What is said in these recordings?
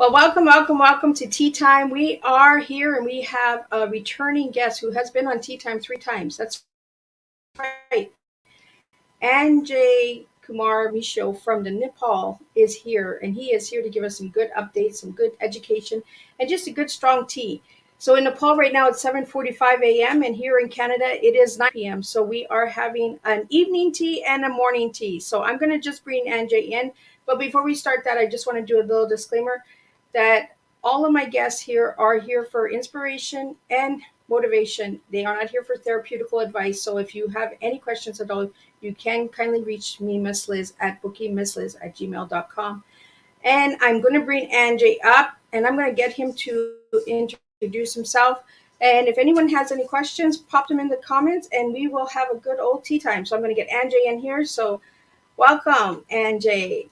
Well, welcome to Tea Time. We are here and we have a returning guest who has been on Tea Time 3 times. That's right. Anjay Kumar Mishra from the Nepal is here, and he is here to give us some good updates, some good education, and just a good strong tea. So in Nepal right now it's 7:45 a.m. and here in Canada it is 9 p.m. So we are having an evening tea and a morning tea. So I'm going to just bring Anjay in, but before we start that, I just want to do a little disclaimer that all of my guests here are here for inspiration and motivation. They are not here for therapeutical advice. So if you have any questions at all, you can kindly reach me, Miss Liz, at bookingmissliz@gmail.com. And I'm going to bring Anjay up and I'm going to get him to introduce himself. And if anyone has any questions, pop them in the comments and we will have a good old tea time. So I'm going to get Anjay in here. So welcome, Anjay.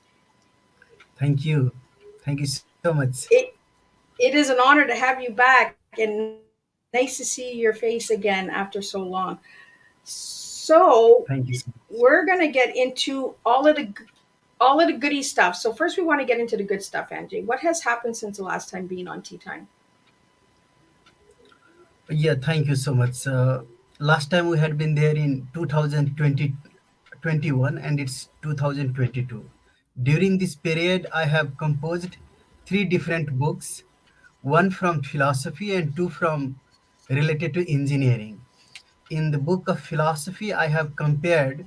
Thank you. Thank you so much. It is an honor to have you back and nice to see your face again after so long. So Thank you so much. we're gonna get into all of the goody stuff. So first, we want to get into the good stuff, Anjay. What has happened since the last time being on Tea Time? Yeah, thank you so much. Last time we had been there in 2021 and it's 2022. During this period, I have composed three different books, one from philosophy and two from related to engineering. In the book of philosophy, I have compared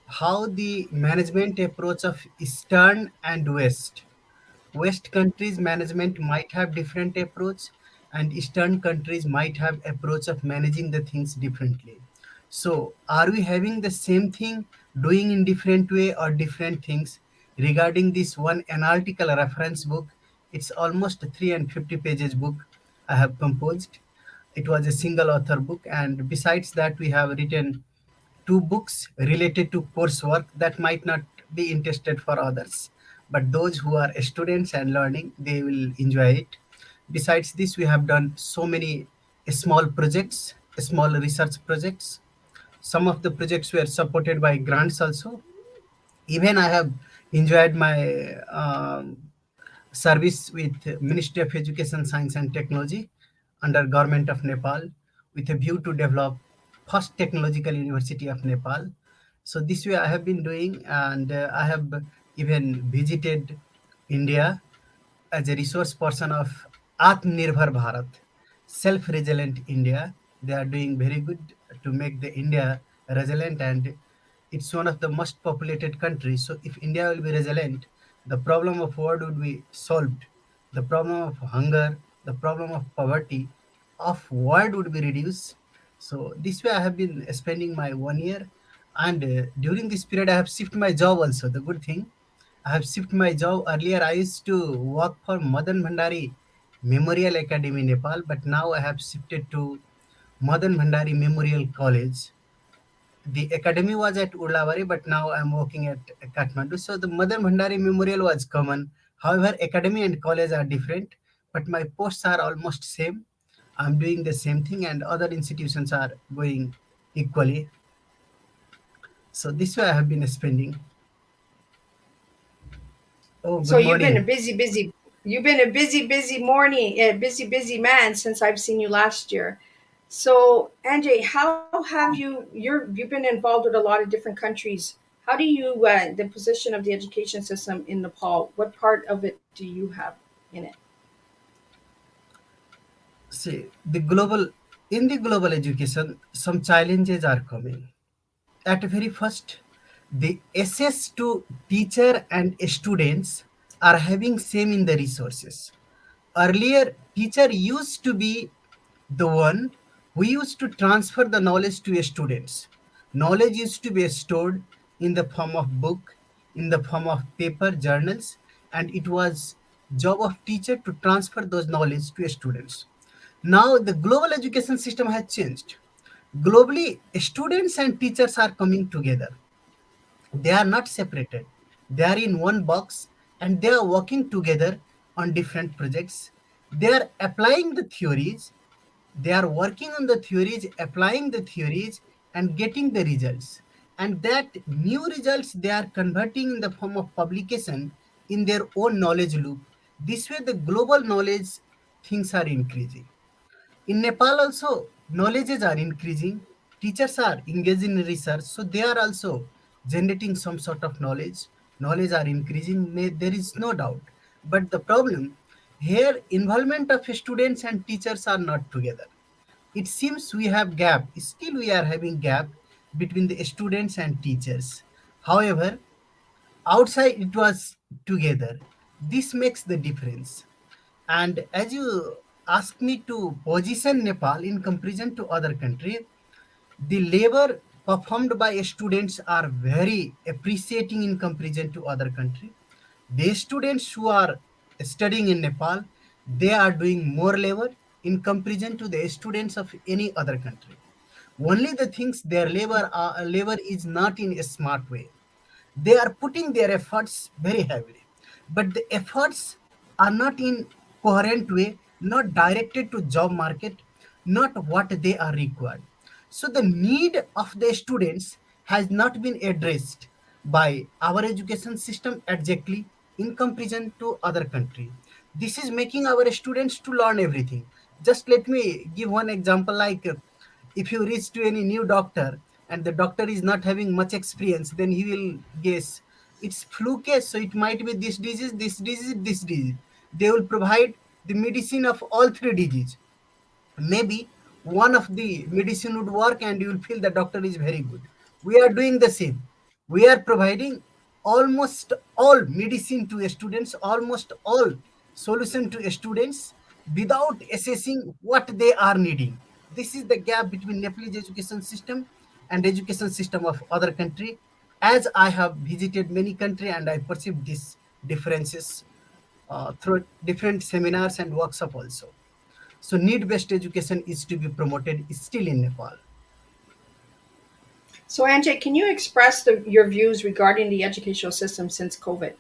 how the management approach of Eastern and West countries management might have different approach and Eastern countries might have approach of managing the things differently. So are we having the same thing doing in different way or different things regarding this one analytical reference book? It's almost 350 pages book I have composed. It was a single author book, and besides that we have written two books related to coursework that might not be interested for others, but those who are students and learning, they will enjoy it. Besides this, we have done so many small projects, small research projects. Some of the projects were supported by grants also. Even I have enjoyed my service with Ministry of Education, Science and Technology under Government of Nepal with a view to develop first technological university of Nepal. So this way I have been doing, and I have even visited India as a resource person of Atmanirbhar Bharat, self-resilient India. They are doing very good to make the India resilient, and it's one of the most populated countries. So if India will be resilient, the problem of war would be solved. The problem of hunger, the problem of poverty, of world would be reduced. So this way I have been spending my 1 year, and during this period I have shifted my job also. The good thing, I have shifted my job. Earlier, I used to work for MadanBhandari Memorial Academy, Nepal, but now I have shifted to MadanBhandari Memorial College. The academy was at Urlabari, but now I'm working at Kathmandu. So the MadanBhandari Memorial was common. However, academy and college are different, but my posts are almost same. I'm doing the same thing, and other institutions are going equally. So this way I have been spending. Oh, So good morning. you've been a busy morning, a busy man since I've seen you last year. So Anjay, how have you've been involved with a lot of different countries? How do you the position of the education system in Nepal? What part of it do you have in it? See, in the global education, some challenges are coming. At very first, the access to teacher and students are having same in the resources. Earlier, teacher used to be the one who used to transfer the knowledge to students. Knowledge used to be stored in the form of book, in the form of paper, journals, and it was job of teacher to transfer those knowledge to students. Now the global education system has changed. Globally, students and teachers are coming together. They are not separated. They are in one box and they are working together on different projects. They are applying the theories. They are working on the theories, applying the theories, and getting the results. And that new results they are converting in the form of publication in their own knowledge loop. This way, the global knowledge things are increasing. In Nepal also, knowledges are increasing. Teachers are engaged in research, so they are also generating some sort of knowledge. Knowledge are increasing, there is no doubt. But the problem here, involvement of students and teachers are not together. It seems we have gap. Still, we are having gap between the students and teachers. However, outside it was together. This makes the difference. And as you ask me to position Nepal in comparison to other country, the labor performed by students are very appreciating in comparison to other country. The students who are studying in Nepal, they are doing more labor in comparison to the students of any other country. Only the things their labor is not in a smart way. They are putting their efforts very heavily, but the efforts are not in coherent way, not directed to job market, not what they are required. So the need of the students has not been addressed by our education system exactly in comparison to other country. This is making our students to learn everything. Just let me give one example, like if you reach to any new doctor and the doctor is not having much experience, then he will guess it's flu case, so it might be this disease, this disease, this disease. They will provide the medicine of all three diseases. Maybe one of the medicine would work and you will feel the doctor is very good. We are doing the same. We are providing almost all medicine to students, almost all solution to students without assessing what they are needing. This is the gap between Nepalese education system and education system of other country. As I have visited many country and I perceive these differences through different seminars and workshop also. So need-based education is to be promoted still in Nepal. So, Anjay, can you express your views regarding the educational system since COVID?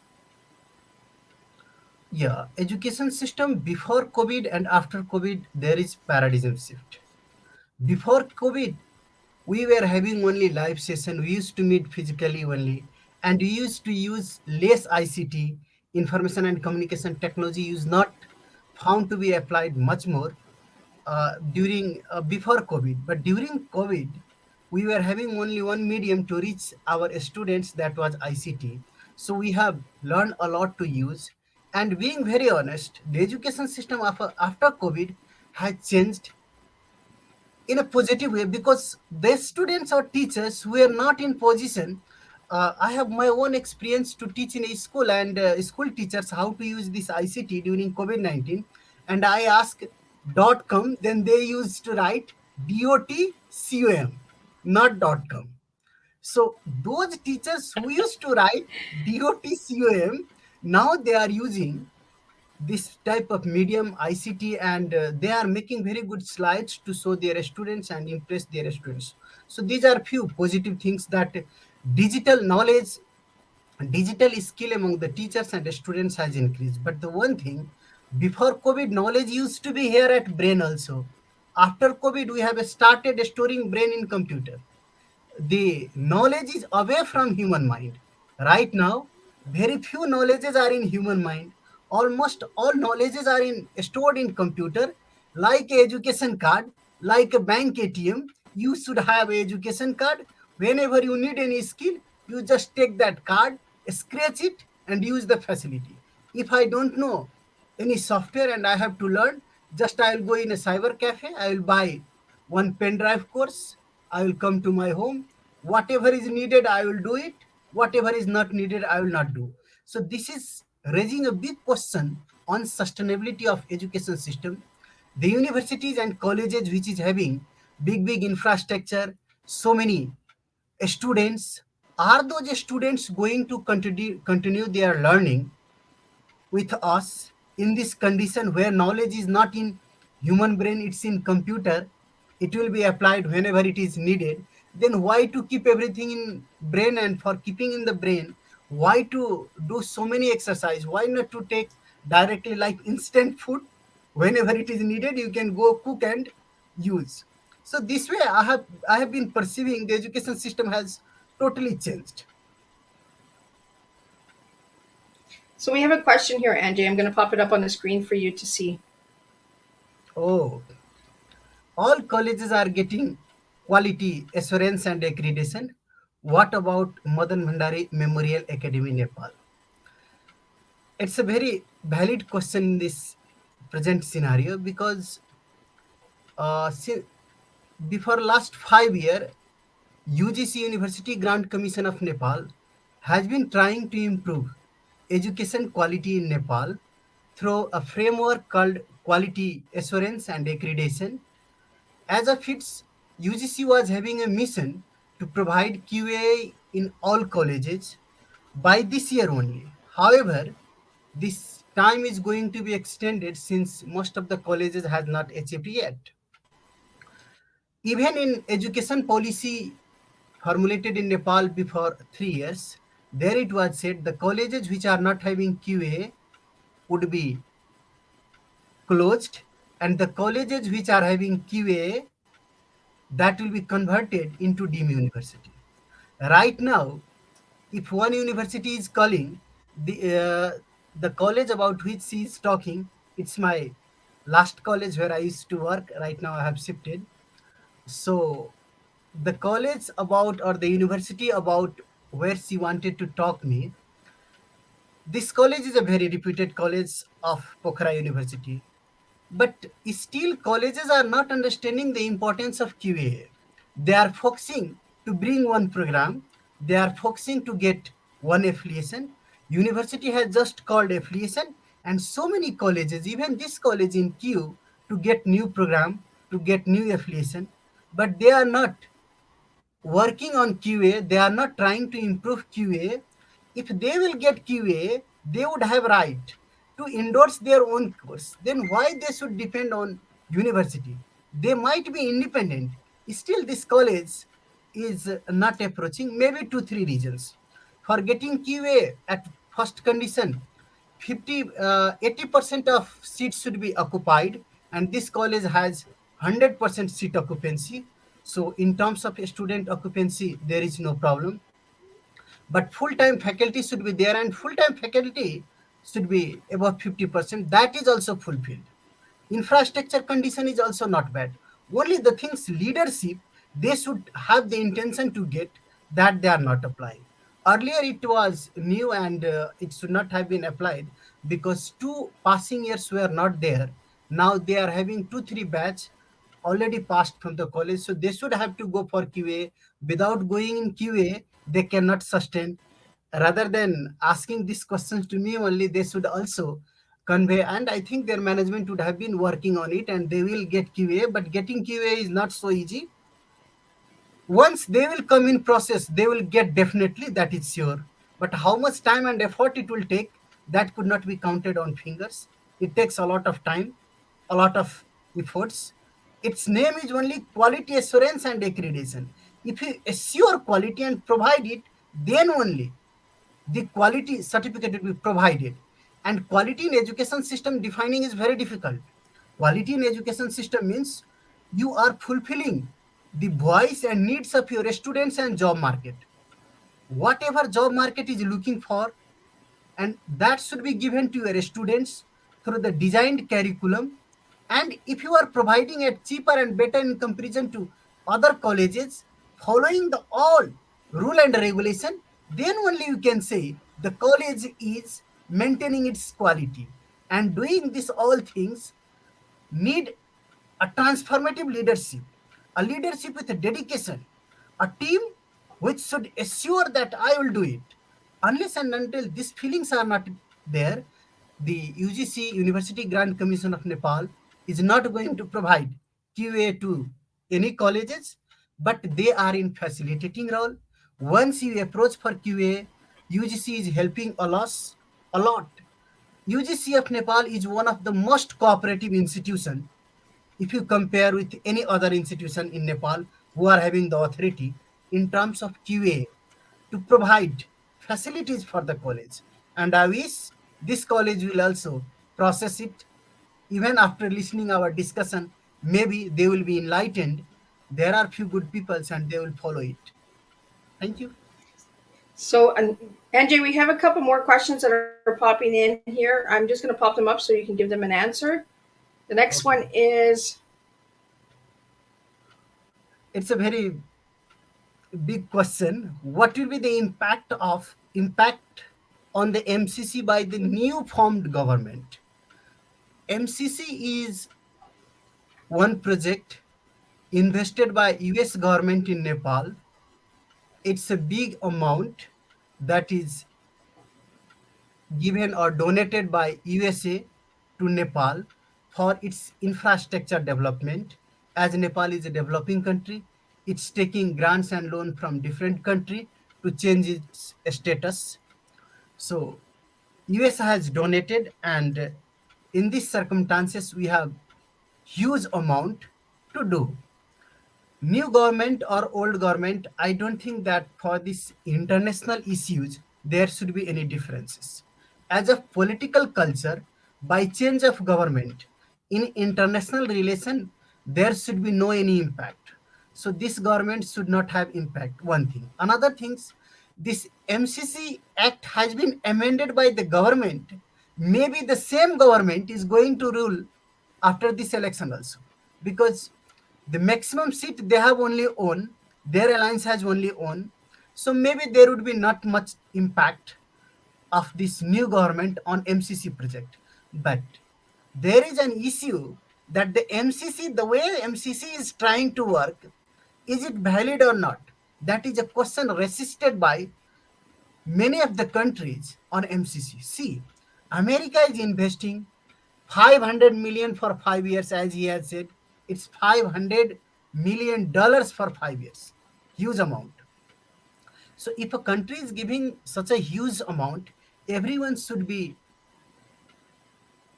Yeah, education system before COVID and after COVID, there is paradigm shift. Before COVID, we were having only live session. We used to meet physically only, and we used to use less ICT, information and communication technology is not found to be applied much more during before COVID. But during COVID, we were having only one medium to reach our students, that was ICT. So we have learned a lot to use. And being very honest, the education system after COVID has changed in a positive way because the students or teachers who are not in position. I have my own experience to teach in a school, and school teachers how to use this ICT during COVID-19. And I ask .com, then they used to write .com, not .com. So those teachers who used to write .com, now they are using this type of medium ICT, and they are making very good slides to show their students and impress their students. So these are few positive things that digital knowledge, digital skill among the teachers and the students has increased. But the one thing, before COVID, knowledge used to be here at brain also. After COVID, we have started storing brain in computer. The knowledge is away from human mind. Right now, very few knowledges are in human mind. Almost all knowledges are in stored in computer, like a education card, like a bank ATM. You should have a education card. Whenever you need any skill, you just take that card, scratch it, and use the facility. If I don't know any software and I have to learn, just I'll go in a cyber cafe, I will buy one pen drive course, I will come to my home. Whatever is needed, I will do it. Whatever is not needed, I will not do. So this is raising a big question on sustainability of education system. The universities and colleges which is having big infrastructure, so many students, are those students going to continue their learning with us in this condition where knowledge is not in human brain, it's in computer, it will be applied whenever it is needed. Then why to keep everything in brain? And for keeping in the brain, why to do so many exercise? Why not to take directly like instant food? Whenever it is needed, you can go cook and use. So this way, I have been perceiving the education system has totally changed. So we have a question here, Anjay. I'm going to pop it up on the screen for you to see. Oh, all colleges are getting quality assurance and accreditation. What about MadanBhandari Memorial Academy, Nepal? It's a very valid question in this present scenario because since before last 5 year, UGC University Grant Commission of Nepal has been trying to improve education quality in Nepal through a framework called Quality Assurance and Accreditation. As of its, UGC was having a mission to provide QA in all colleges by this year only. However, this time is going to be extended since most of the colleges has not achieved yet. Even in education policy formulated in Nepal before 3 years, there it was said the colleges which are not having QA would be closed, and the colleges which are having QA, that will be converted into deemed university. Right now, if one university is calling the college about which she is talking, it's my last college where I used to work. Right now, I have shifted. So the college about or the university about where she wanted to talk me, this college is a very reputed college of Pokhara University. But still, colleges are not understanding the importance of QA. They are focusing to bring one program. They are focusing to get one affiliation. University has just called affiliation, and so many colleges, even this college in queue to get new program, to get new affiliation, but they are not working on QA. They are not trying to improve QA. If they will get QA, they would have right to endorse their own course. Then why they should depend on university? They might be independent. Still, this college is not approaching. Maybe 2 3 reasons for getting QA at first condition. 80% of seats should be occupied, and this college has 100% seat occupancy. So in terms of student occupancy, there is no problem. But full-time faculty should be there, and full-time faculty should be above 50%. That is also fulfilled. Infrastructure condition is also not bad. Only the things leadership, they should have the intention to get, that they are not applying. Earlier it was new, and it should not have been applied because 2 passing years were not there. Now they are having 2 3 batch already passed from the college, so they should have to go for QA. Without going in QA, they cannot sustain. Rather than asking these questions to me only, they should also convey, and I think their management would have been working on it, and they will get QA. But getting QA is not so easy. Once they will come in process, they will get, definitely, that is sure. But how much time and effort it will take, that could not be counted on fingers. It takes a lot of time, a lot of efforts. Its name is only quality assurance and accreditation. If you assure quality and provide it, then only the quality certificate will be provided. And quality in education system defining is very difficult. Quality in education system means you are fulfilling the voice and needs of your students and job market. Whatever job market is looking for, and that should be given to your students through the designed curriculum. And if you are providing it cheaper and better in comparison to other colleges, following the all rule and regulation, then only you can say the college is maintaining its quality. And doing this all things need a transformative leadership, a leadership with a dedication, a team which should assure that I will do it. Unless and until these feelings are not there, the UGC University Grant Commission of Nepal is not going to provide QA to any colleges, but they are in facilitating role. Once you approach for QA, UGC is helping a lot. UGC of Nepal is one of the most cooperative institution if you compare with any other institution in Nepal who are having the authority in terms of QA to provide facilities for the college. And I wish this college will also process it. Even after listening our discussion, maybe they will be enlightened. There are few good peoples and they will follow it. Thank you. So, Anjay, we have a couple more questions that are popping in here. I'm just going to pop them up so you can give them an answer. The next one Okay. is It's a very big question. What will be the impact on the MCC by the new formed government? MCC is one project invested by US government in Nepal. It's a big amount that is given or donated by USA to Nepal for its infrastructure development. As Nepal is a developing country, it's taking grants and loan from different country to change its status. So US has donated, and in these circumstances we have huge amount to do. New government or old government, I don't think that for these international issues there should be any differences. As a political culture, by change of government in international relation, there should be no any impact. So this government should not have impact. One thing. Another things, this MCC Act has been amended by the government. Maybe the same government is going to rule after this election also, because the maximum seat they have only own, their alliance has only own. So maybe there would be not much impact of this new government on MCC project. But there is an issue that the MCC, the way MCC is trying to work, is it valid or not? That is a question resisted by many of the countries on MCC. See, America is investing 500 million for 5 years, as he has said. It's $500 million for 5 years. Huge amount. So if a country is giving such a huge amount, everyone should be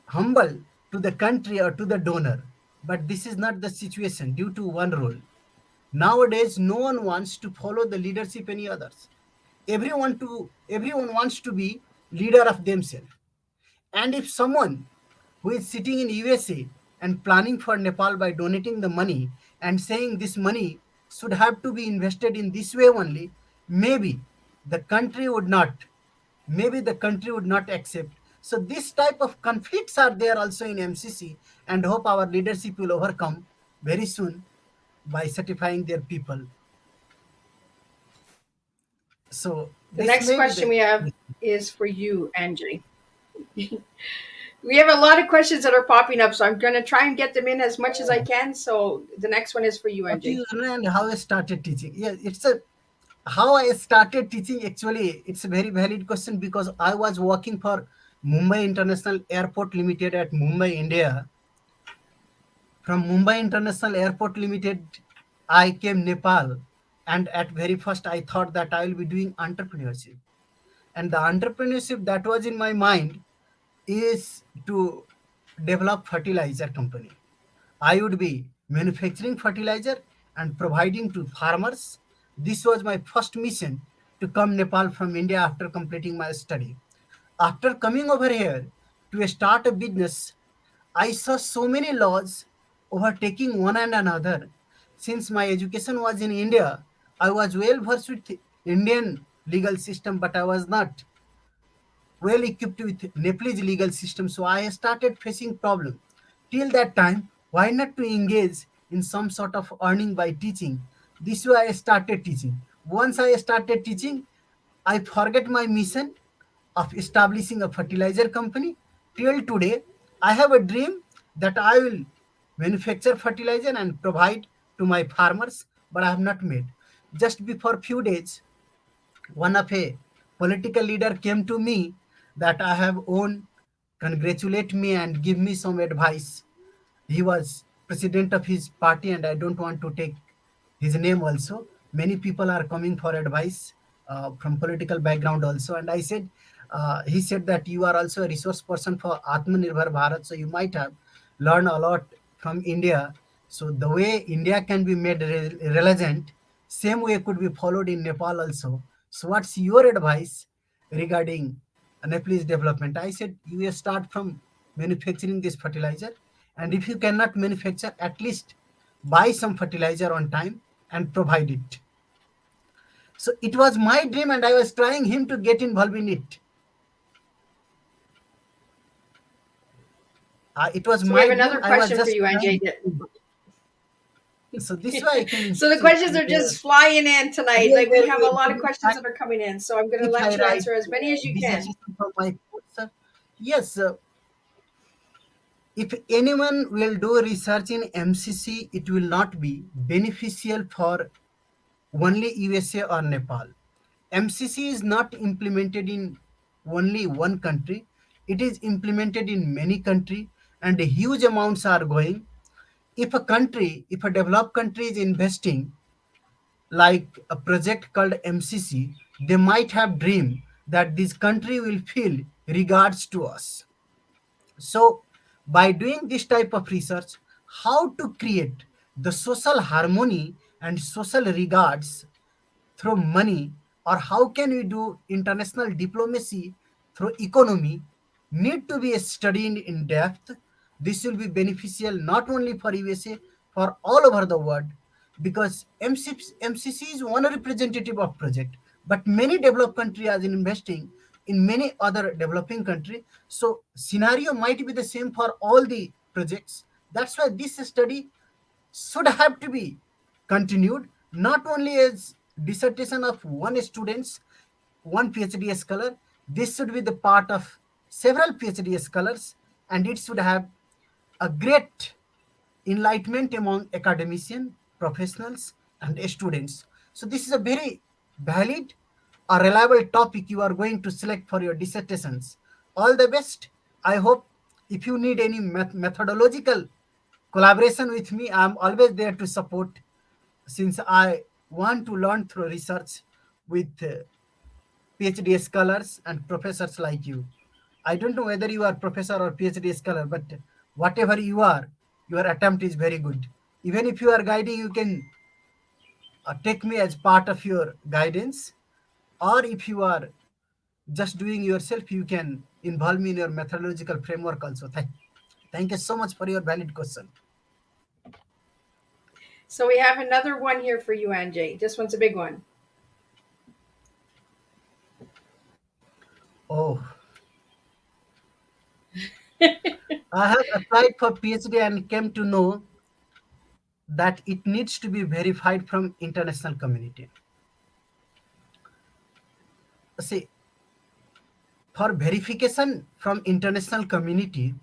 humble to the country or to the donor. But this is not the situation due to one rule. Nowadays, no one wants to follow the leadership any others. Everyone wants to be leader of themselves. And if someone who is sitting in USA and planning for Nepal by donating the money and saying this money should have to be invested in this way only, maybe the country would not, maybe the country would not accept. So this type of conflicts are there also in MCC, and hope our leadership will overcome very soon by certifying their people. So the this next may be question the. we have is for you, Anjay. We have a lot of questions that are popping up, so I'm going to try and get them in as much as I can. So the next one is for you, What do Anjay. you learn and how I started teaching? Yeah, it's a how I started teaching. Actually, it's a very valid question because I was working for Mumbai International Airport Limited at Mumbai, India. From Mumbai International Airport Limited, I came Nepal, and at very first I thought that I will be doing entrepreneurship, and the entrepreneurship that was in my mind is to develop fertilizer company. I would be manufacturing fertilizer and providing to farmers. This was my first mission to come Nepal from India after completing my study. After coming over here to start a business, I saw so many laws overtaking one and another. Since my education was in India, I was well versed with Indian legal system, but I was not well equipped with Nepalese legal system. So I started facing problem. Till that time, why not to engage in some sort of earning by teaching? This way I started teaching. Once I started teaching, I forget my mission of establishing a fertilizer company. Till today, I have a dream that I will manufacture fertilizer and provide to my farmers, but I have not made. Just before few days, one of a political leader came to me that I have won, congratulate me and give me some advice. He was president of his party, and I don't want to take his name also. Many people are coming for advice from political background also, and I said, he said that you are also a resource person for Atmanirbhar Bharat, so you might have learned a lot from India. So the way India can be made relevant, same way could be followed in Nepal also. So what's your advice regarding Nepalese development? I said you start from manufacturing this fertilizer, and if you cannot manufacture, at least buy some fertilizer on time and provide it. So it was my dream, and I was trying him to get involved in it. It was So we have my dream. another I was question for just you, Anjay. trying. So this way I can So the see, questions and are just flying in tonight. Like we have a lot of very questions that are coming in. So I'm going to if I let you write answer as many as you can. dissertation for my course, yes, if anyone will do research in MCC, it will not be beneficial for only USA or Nepal. MCC is not implemented in only one country. It is implemented in many countries, and huge amounts are going. If a developed country is investing like a project called MCC, they might have dreamed that this country will feel regards to us. So, by doing this type of research, how to create the social harmony and social regards through money, or how can we do international diplomacy through economy, need to be studied in depth. This will be beneficial not only for USA, for all over the world, because MCC is one representative of project, but many developed countries are investing in many other developing country. So scenario might be the same for all the projects. That's why this study should have to be continued, not only as dissertation of one student's, one PhD scholar. This should be the part of several PhD scholars, and it should have a great enlightenment among academicians, professionals, and students. So this is a very valid or reliable topic you are going to select for your dissertations. All the best. I hope if you need any methodological collaboration with me, I'm always there to support, since I want to learn through research with PhD scholars and professors like you. I don't know whether you are professor or PhD scholar, but whatever you are, your attempt is very good. Even if you are guiding, you can take me as part of your guidance, or if you are just doing yourself, you can involve me in your methodological framework also. Thank you so much for your valid question. So we have another one here for you, Anjay. This one's a big one. Oh, I have applied for PhD and came to know that it needs to be verified from international community. See, for verification from international community,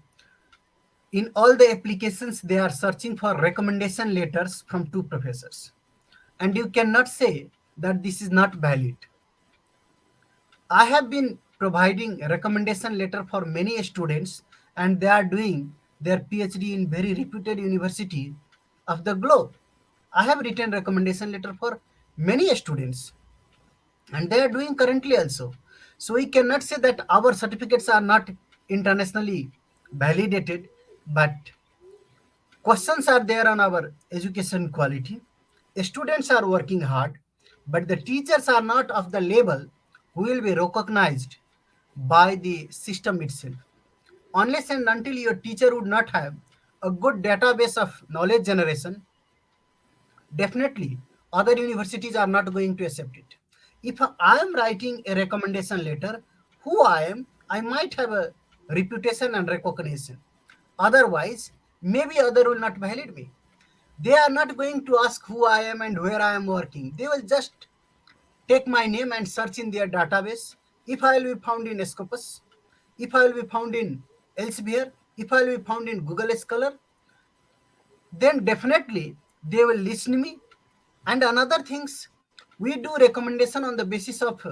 in all the applications they are searching for recommendation letters from two professors, and you cannot say that this is not valid. I have been providing a recommendation letter for many students, and they are doing their PhD in very reputed university of the globe. I have written recommendation letter for many students, and they are doing currently also. So we cannot say that our certificates are not internationally validated, but questions are there on our education quality. Students are working hard, but the teachers are not of the level who will be recognized by the system itself. Unless and until your teacher would not have a good database of knowledge generation, definitely other universities are not going to accept it. If I am writing a recommendation letter, who I am, I might have a reputation and recognition. Otherwise, maybe other will not validate me. They are not going to ask who I am and where I am working. They will just take my name and search in their database. If I will be found in Scopus, if I will be found in Elsevier, if I will be found in Google Scholar, then definitely they will listen me. And another things, we do recommendation on the basis of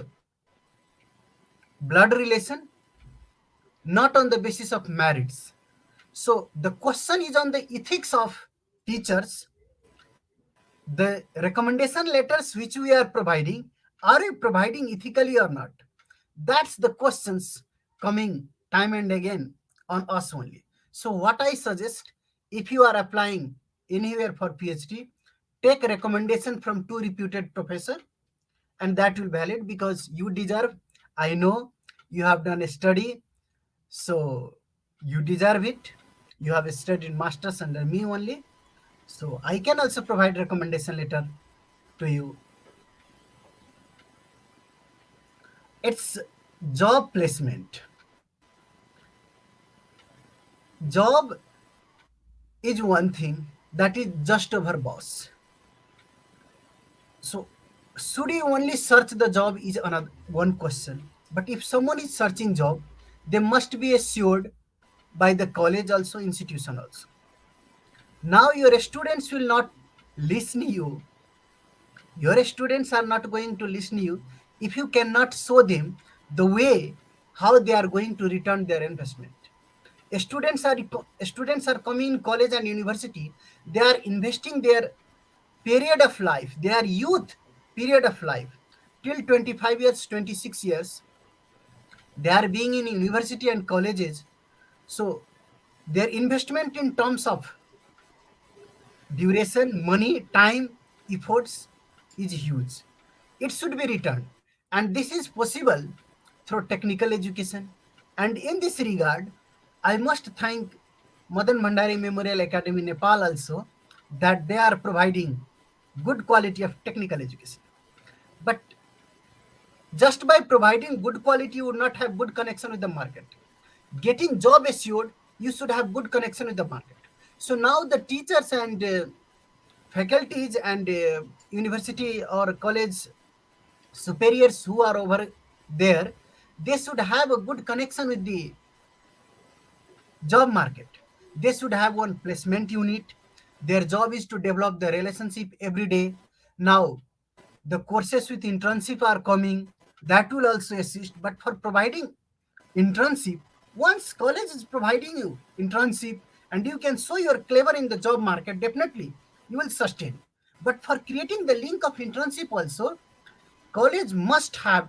blood relation, not on the basis of merits. So the question is on the ethics of teachers. The recommendation letters which we are we providing ethically or not? That's the questions coming time and again on us only. So what I suggest, if you are applying anywhere for PhD, take recommendation from two reputed professor, and that will valid, because you deserve. I know you have done a study, so you deserve it. You have studied masters under me only, so I can also provide recommendation letter to you. It's job placement. Job is one thing that is just our boss. So should you only search the job is another one question. But if someone is searching job, they must be assured by the college also, institution also. Now your students will not listen you. Your students are not going to listen you if you cannot show them the way how they are going to return their investment. Students are coming in college and university. They are investing their period of life, their youth period of life till 25 years, 26 years. They are being in university and colleges. So their investment in terms of duration, money, time, efforts is huge. It should be returned. And this is possible through technical education. And in this regard, I must thank MadanBhandari Memorial Academy Nepal also, that they are providing good quality of technical education. But just by providing good quality, you would not have good connection with the market. Getting job assured, you should have good connection with the market. So now the teachers and faculties and university or college superiors who are over there, they should have a good connection with the job market. They should have one placement unit. Their job is to develop the relationship every day. Now the courses with internship are coming, that will also assist. But for providing internship, once college is providing you internship and you can show you're clever in the job market, definitely you will sustain. But for creating the link of internship also, college must have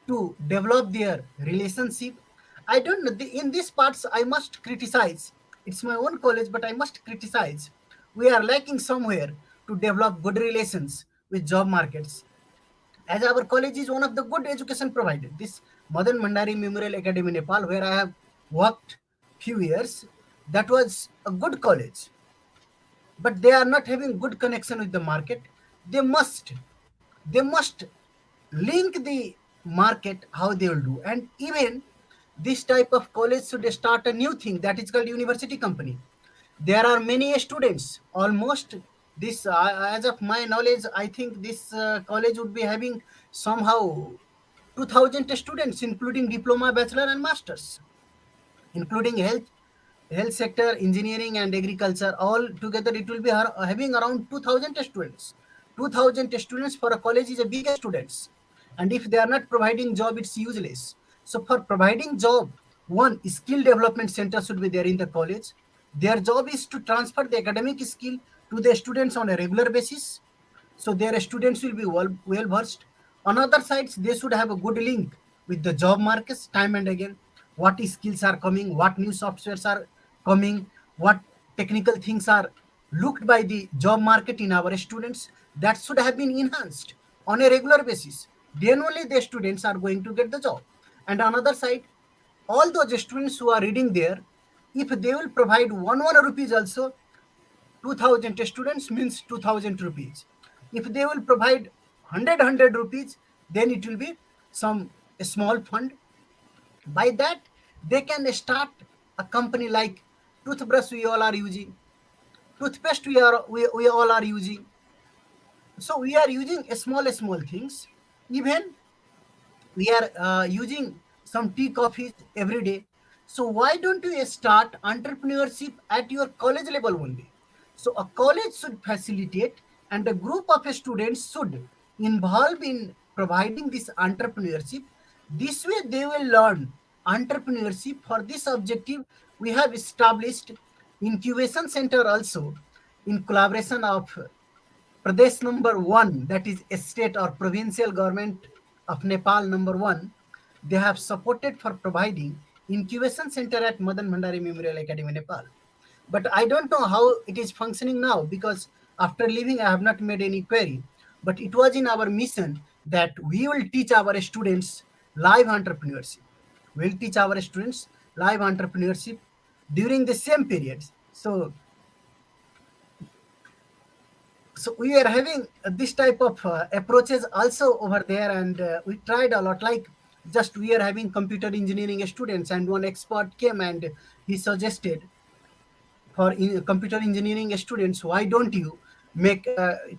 to develop their relationship. I don't know, in these parts I must criticize. It's my own college, but I must criticize. We are lacking somewhere to develop good relations with job markets, as our college is one of the good education provider. This MadanBhandari Memorial Academy Nepal, where I have worked few years, that was a good college, but they are not having good connection with the market. They must they must link the market how they will do. And even this type of college should start a new thing that is called university company. There are many students, almost this as of my knowledge, I think this college would be having somehow 2000 students, including diploma, bachelor and masters, including health sector, engineering and agriculture. All together it will be having around 2000 students. 2000 students for a college is a big students. And if they are not providing job, it's useless. So for providing job, one skill development center should be there in the college. Their job is to transfer the academic skill to the students on a regular basis, so their students will be well versed. On other sides, they should have a good link with the job markets time and again. What skills are coming, what new softwares are coming, what technical things are looked by the job market in our students, that should have been enhanced on a regular basis. Then only the students are going to get the job. And on other side, all those students who are reading there, if they will provide one rupees also, 2000 students means 2000 rupees. If they will provide 100 rupees, then it will be some small fund. By that, they can start a company like toothbrush we all are using, toothpaste we all are using. So we are using small things. Even we are using some tea coffees every day. So why don't you start entrepreneurship at your college level only? So a college should facilitate and a group of students should involve in providing this entrepreneurship. This way they will learn entrepreneurship. For this objective, we have established incubation center also in collaboration of Pradesh number one, that is state or provincial government of Nepal number one. They have supported for providing incubation center at MadanBhandari Memorial Academy Nepal. But I don't know how it is functioning now, because after leaving I have not made any query. But it was in our mission that we will teach our students live entrepreneurship. We will teach our students live entrepreneurship during the same periods. So we are having this type of approaches also over there, and we tried a lot. Like just we are having computer engineering students, and one expert came and he suggested for computer engineering students, why don't you make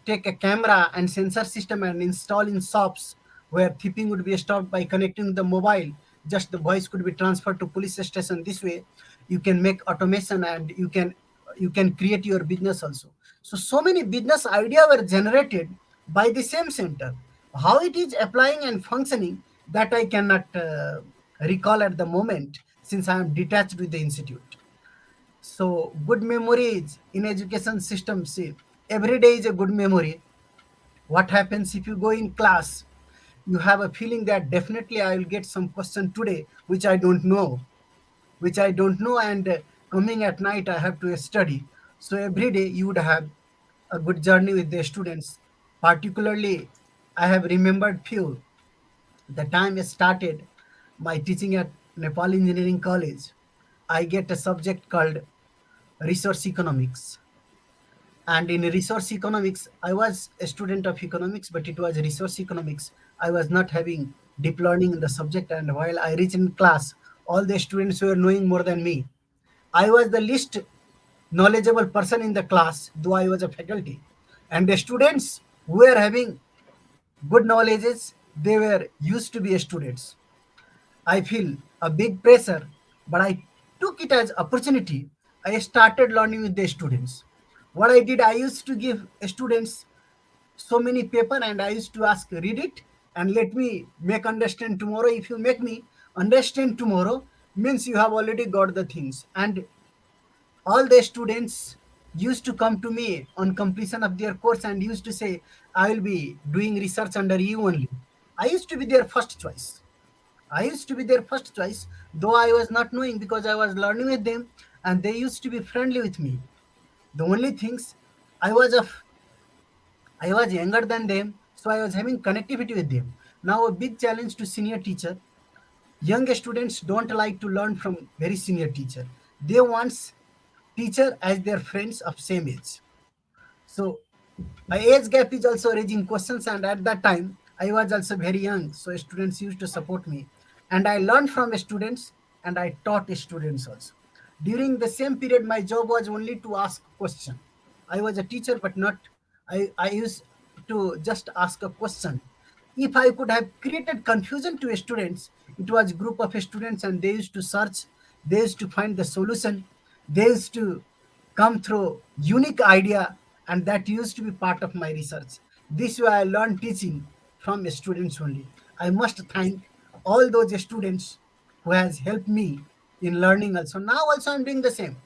take a camera and sensor system and install in shops where thieving would be stopped by connecting the mobile. Just the voice could be transferred to police station. This way you can make automation, and you can create your business also. So many business idea were generated by the same center. How it is applying and functioning, that I cannot recall at the moment, since I am detached with the institute. So good memories in education system. See, every day is a good memory. What happens if you go in class? You have a feeling that definitely I will get some question today which I don't know, and coming at night I have to study. So every day you would have a good journey with the students. Particularly, I have remembered few. The time I started my teaching at Nepal Engineering College, I get a subject called resource economics. And in resource economics, I was a student of economics, but it was resource economics. I was not having deep learning in the subject, and while I reached in class, all the students were knowing more than me. I was the least knowledgeable person in the class, though I was a faculty. And the students who were having good knowledges, they were used to be students. I feel a big pressure, but I took it as opportunity. I started learning with the students. What I did, I used to give students so many paper, and I used to ask, read it and let me make understand tomorrow. If you make me understand tomorrow, means you have already got the things. And all the students used to come to me on completion of their course and used to say, I will be doing research under you only. I used to be their first choice. I used to be their first choice, though I was not knowing, because I was learning with them and they used to be friendly with me. The only things, I was of I was younger than them, so I was having connectivity with them. Now a big challenge to senior teacher. Young students don't like to learn from very senior teacher. They want teacher as their friends of same age. So my age gap is also raising questions, and at that time I was also very young, so students used to support me, and I learned from students and I taught students also. During the same period, my job was only to ask question. I was a teacher, but not. I used to just ask a question. If I could have created confusion to students, it was group of students and they used to search, they used to find the solution, they used to come through unique idea, and that used to be part of my research. This way I learned teaching from students only. I must thank all those students who has helped me in learning also. Now also I'm doing the same.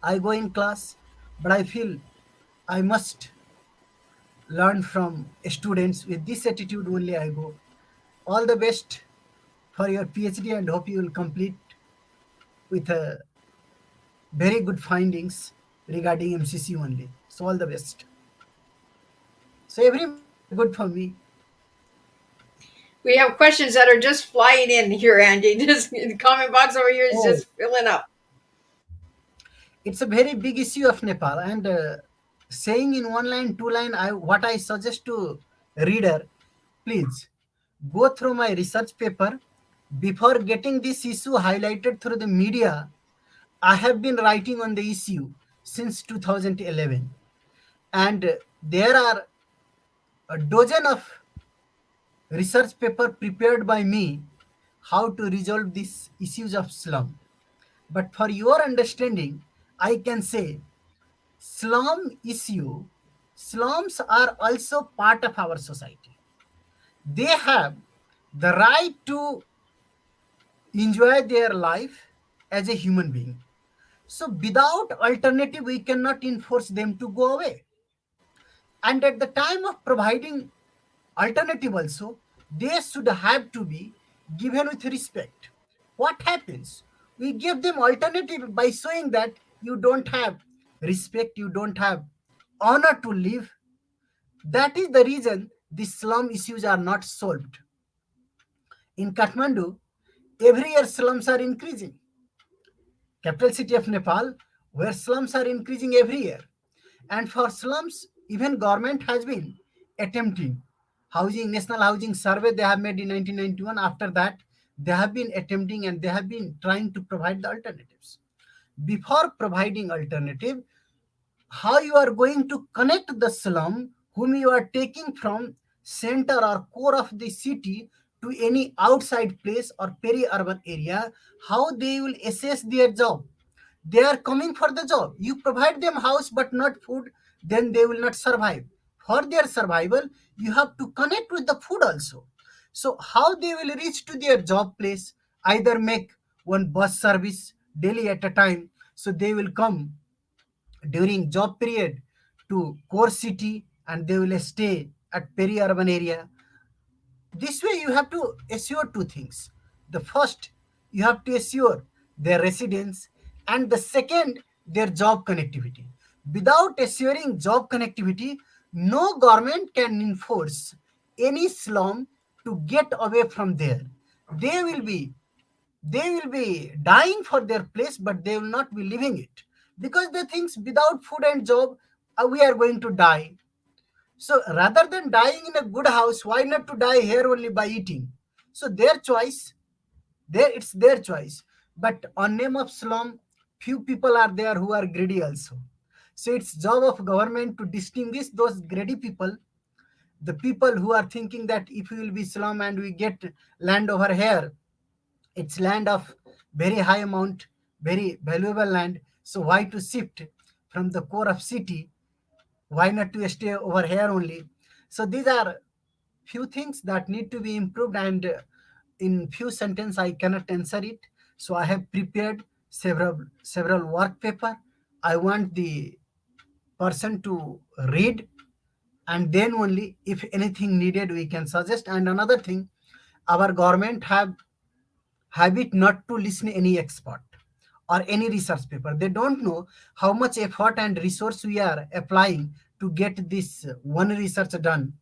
I go in class, but I feel I must learn from students. With this attitude only I go. All the best for your PhD, and hope you will complete with a very good findings regarding MCC only. So all the best. So everyone is good for me. We have questions that are just flying in here, Andy. Just the comment box over here is Oh, just filling up. it's a very big issue of Nepal, and saying in one line, two line, what I suggest to reader, please go through my research paper. Before getting this issue highlighted through the media, I have been writing on the issue since 2011, and there are a dozen of research paper prepared by me how to resolve these issues of slum. But for your understanding, I can say slum issue, slums are also part of our society. They have the right to enjoy their life as a human being. So without alternative, we cannot enforce them to go away. And at the time of providing alternative also, they should have to be given with respect. What happens? We give them alternative by showing that you don't have respect, you don't have honor to live. That is the reason the slum issues are not solved. In Kathmandu, every year slums are increasing. Capital city of Nepal, where slums are increasing every year. And for slums, even government has been attempting. Housing National Housing Survey they have made in 1991. After that, they have been attempting and they have been trying to provide the alternatives. Before providing alternative, how you are going to connect the slum whom you are taking from center or core of the city to any outside place or peri-urban area, how they will assess their job. They are coming for the job. You provide them house but not food, then they will not survive. For their survival, you have to connect with the food also. So how they will reach to their job place? Either make one bus service daily at a time, so they will come during job period to core city and they will stay at peri-urban area. This way you have to assure two things. The first, you have to assure their residence, and the second, their job connectivity. Without assuring job connectivity, no government can enforce any slum to get away from there. They will be they will be dying for their place, but they will not be living it, because they think without food and job, we are going to die. So rather than dying in a good house, why not to die here only by eating? So their choice, it's their choice. But on name of slum, few people are there who are greedy also. So it's job of government to distinguish those greedy people, the people who are thinking that if we will be slum and we get land over here, it's land of very high amount, very valuable land. So why to shift from the core of city? Why not to stay over here only? So these are few things that need to be improved, and in few sentence I cannot answer it. So I have prepared several work paper. I want the person to read, and then only if anything needed we can suggest. And another thing, our government have habit not to listen any expert or any research paper. They don't know how much effort and resource we are applying to get this one research done,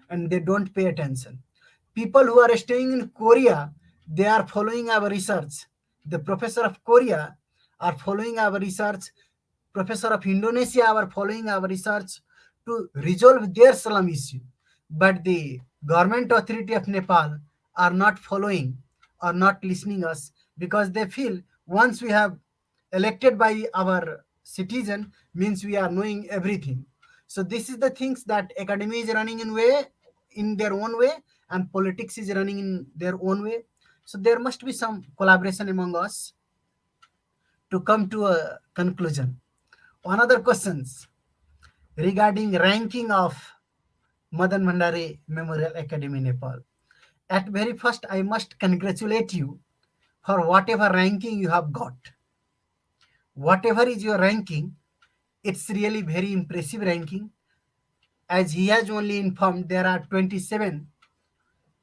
and they don't pay attention. People who are staying in Korea, they are following our research. The professor of Korea are following our research. Professor of Indonesia are following our research to resolve their slum issue. But the government authority of Nepal are not following or not listening us, because they feel once we have elected by our citizen means we are knowing everything. So this is the things that academy is running in their own way, and politics is running in their own way. So there must be some collaboration among us to come to a conclusion. Another questions regarding ranking of MadanBhandari Memorial Academy Nepal. At very first, I must congratulate you for whatever ranking you have got. Whatever is your ranking, it's really very impressive ranking. As he has only informed, there are 27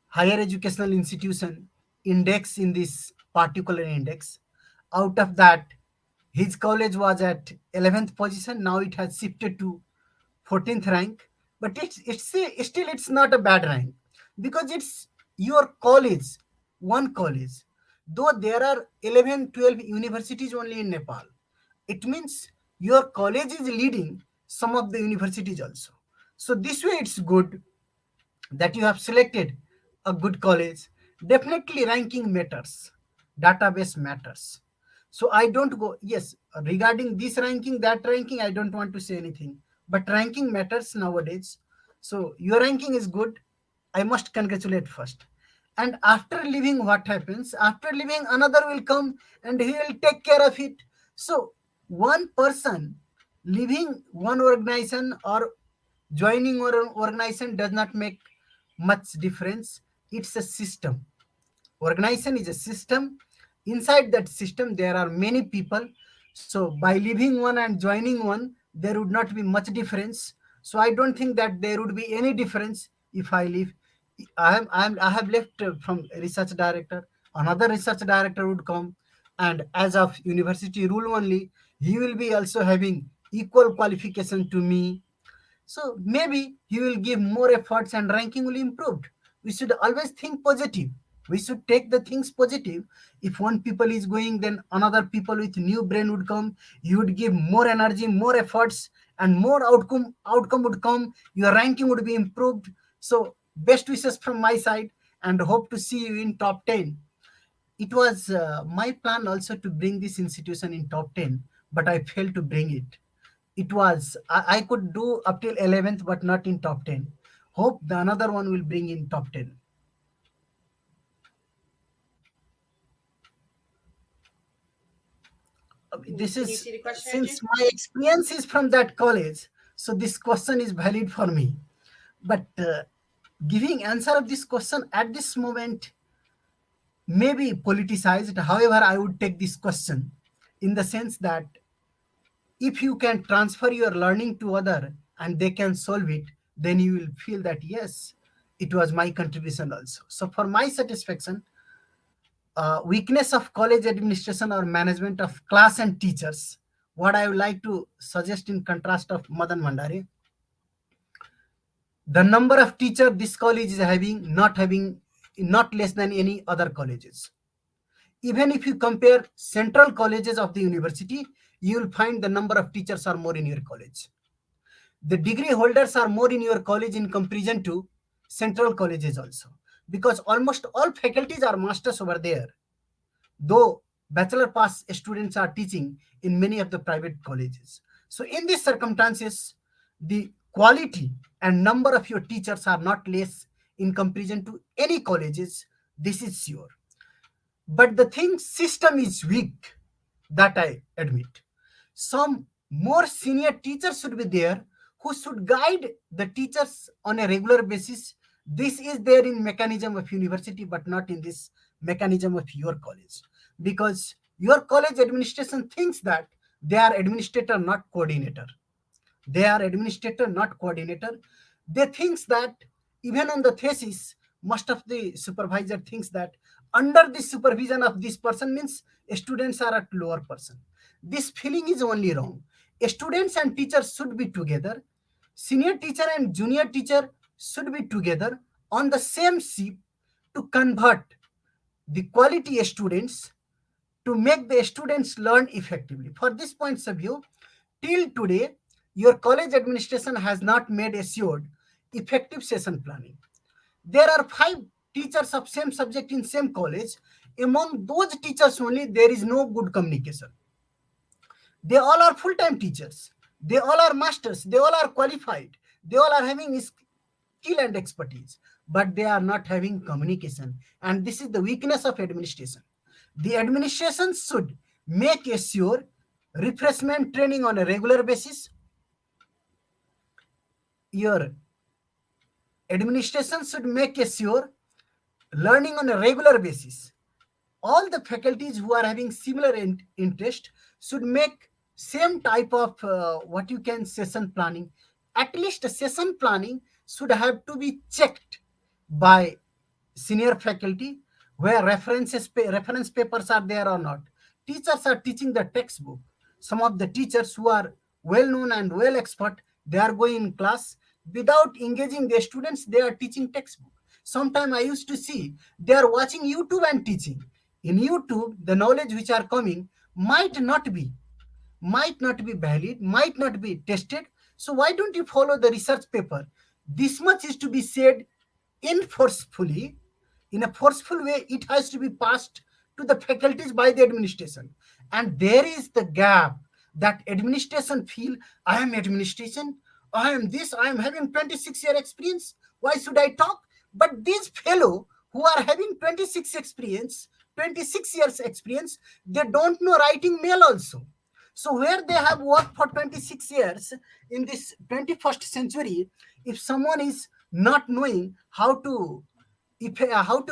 higher educational institution index in this particular index. Out of that, his college was at 11th position. Now it has shifted to 14th rank, but still it's not a bad rank, because it's your college, one college. Though there are 11, 12 universities only in Nepal, it means your college is leading some of the universities also. So this way it's good that you have selected a good college. Definitely ranking matters, database matters. So I don't go, yes, regarding this ranking, that ranking, I don't want to say anything, but ranking matters nowadays. So your ranking is good, I must congratulate first. And after leaving, what happens? After leaving, another will come and he will take care of it. So one person leaving one organization or joining one organization does not make much difference. It's a system. Organization is a system. Inside that system there are many people. So by leaving one and joining one, there would not be much difference. So I don't think that there would be any difference if I leave. I have left from research director, another research director would come, and as of university rule only, he will be also having equal qualification to me. So maybe he will give more efforts and ranking will improve. We should always think positive. We should take the things positive. If one people is going, then another people with new brain would come. You would give more energy, more efforts, and more outcome would come. Your ranking would be improved. So Best wishes from my side, and hope to see you in top 10. It was my plan also to bring this institution in top 10, but I failed to bring it. It was I could do up till 11th, but not in top 10. Hope the another one will bring in top 10. This Can you is see the question, since Anjay? my experience is from that college, so this question is valid for me. But giving answer of this question at this moment may be politicized. However, I would take this question in the sense that if you can transfer your learning to other and they can solve it, then you will feel that yes, it was my contribution also. So for my satisfaction, weakness of college administration or management of class and teachers, what I would like to suggest in contrast of MadanBhandari, the number of teacher this college is having not less than any other colleges. Even if you compare central colleges of the university, you will find the number of teachers are more in your college. The degree holders are more in your college in comparison to central colleges also, because almost all faculties are masters over there, though bachelor pass students are teaching in many of the private colleges. So in these circumstances, the quality and number of your teachers are not less in comparison to any colleges. This is sure. But the thing system is weak, that I admit. Some more senior teachers should be there who should guide the teachers on a regular basis. This is there in mechanism of university, but not in this mechanism of your college, because your college administration thinks that they are administrator, not coordinator. They are administrator, not coordinator. They thinks that even on the thesis, most of the supervisor thinks that under the supervision of this person means students are at lower person. This feeling is only wrong. Students and teachers should be together. Senior teacher and junior teacher should be together on the same ship to convert the quality students, to make the students learn effectively. For this points of view, till today, your college administration has not made assured effective session planning. There are 5 teachers of same subject in same college. Among those teachers only, there is no good communication. They all are full-time teachers. They all are masters. They all are qualified. They all are having skill and expertise, but they are not having communication. And this is the weakness of administration. The administration should make sure refreshment training on a regular basis. Your administration should make sure learning on a regular basis. All the faculties who are having similar interest should make same type of what you can session planning. At least a session planning should have to be checked by senior faculty, where reference papers are there or not. Teachers are teaching the textbook. Some of the teachers who are well known and well expert, they are going in class without engaging the students. They are teaching textbook. Sometime I used to see they are watching YouTube and teaching. In YouTube, the knowledge which are coming might not be valid, might not be tested. So why don't you follow the research paper? This much is to be said in forcefully, in a forceful way. It has to be passed to the faculties by the administration. And there is the gap that administration feel, I am administration, I am this, I am having 26-year experience, why should I talk? But these fellow who are having 26 years experience, they don't know writing mail also. So where they have worked for 26 years in this 21st century, if someone is not knowing how to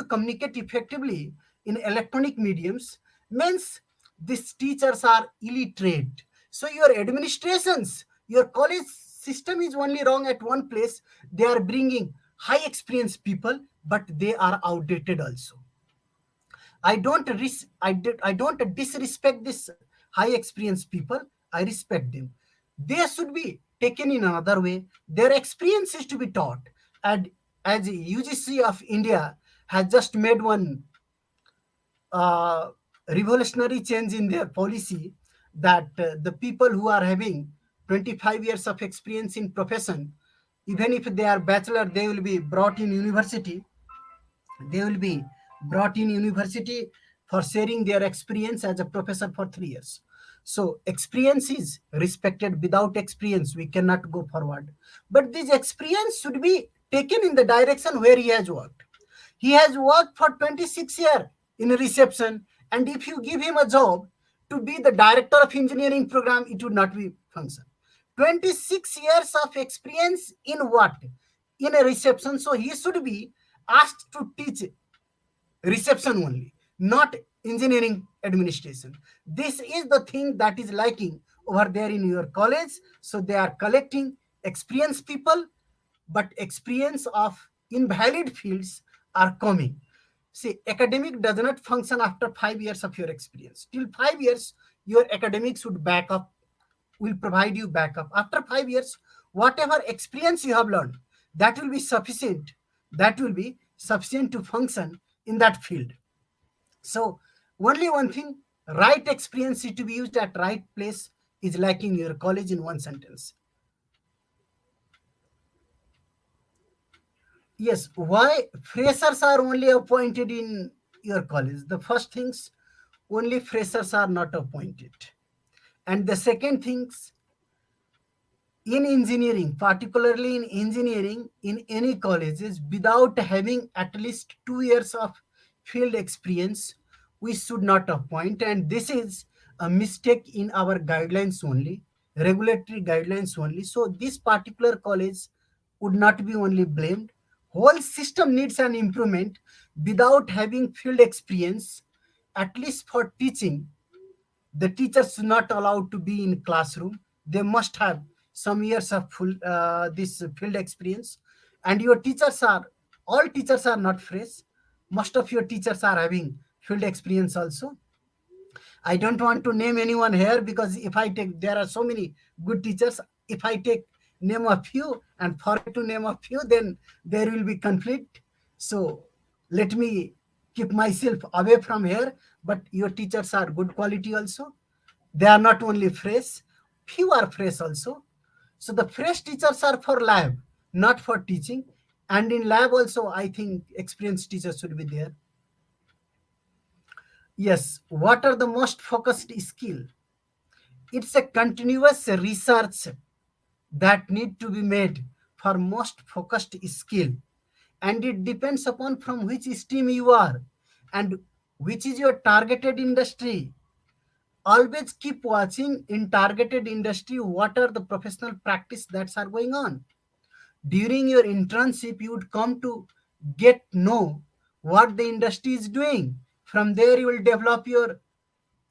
communicate effectively in electronic mediums, means these teachers are illiterate. So your administrations, your college system is only wrong at one place. They are bringing high experienced people, but they are outdated also. I don't disrespect this high experienced people. I respect them. They should be taken in another way. Their experience is to be taught. And as UGC of India has just made one revolutionary change in their policy, that the people who are having 25 years of experience in profession, Even if they are bachelor, they will be brought in university. They will be brought in university for sharing their experience as a professor for 3 years. So experience is respected. Without experience, we cannot go forward. But this experience should be taken in the direction where he has worked. He has worked for 26 years in a reception, and if you give him a job to be the director of engineering program, it would not be function. 26 years of experience in what? In a reception. So he should be asked to teach reception only, not engineering administration. This is the thing that is lacking over there in your college. So they are collecting experienced people, but experience of invalid fields are coming. See, academic does not function after 5 years of your experience. Till 5 years, your academics would back up, will provide you backup. After 5 years, whatever experience you have learned, that will be sufficient. That will be sufficient to function in that field. So, only one thing, right experience to be used at right place is lacking your college in one sentence. Yes, why freshers are only appointed in your college? The first things, only freshers are not appointed. And the second things, in engineering, particularly in engineering, in any colleges, without having at least 2 years of field experience, we should not appoint. And this is a mistake in our guidelines only, regulatory guidelines only. So this particular college would not be only blamed. Whole system needs an improvement. Without having field experience, at least for teaching, the teachers are not allowed to be in classroom. They must have some years of full this field experience. And your teachers are, all teachers are not fresh. Most of your teachers are having field experience also. I don't want to name anyone here, because if I take, there are so many good teachers. If I take name a few and forget to name a few, then there will be conflict. So let me keep myself away from here. But your teachers are good quality also. They are not only fresh, few are fresh also. So the fresh teachers are for lab, not for teaching. And in lab also, I think experienced teachers should be there. Yes, what are the most focused skill? It's a continuous research that need to be made for most focused skill, and it depends upon from which stream you are and which is your targeted industry. Always keep watching in targeted industry what are the professional practice that's are going on. During your internship, you would come to get know what the industry is doing. From there, you will develop your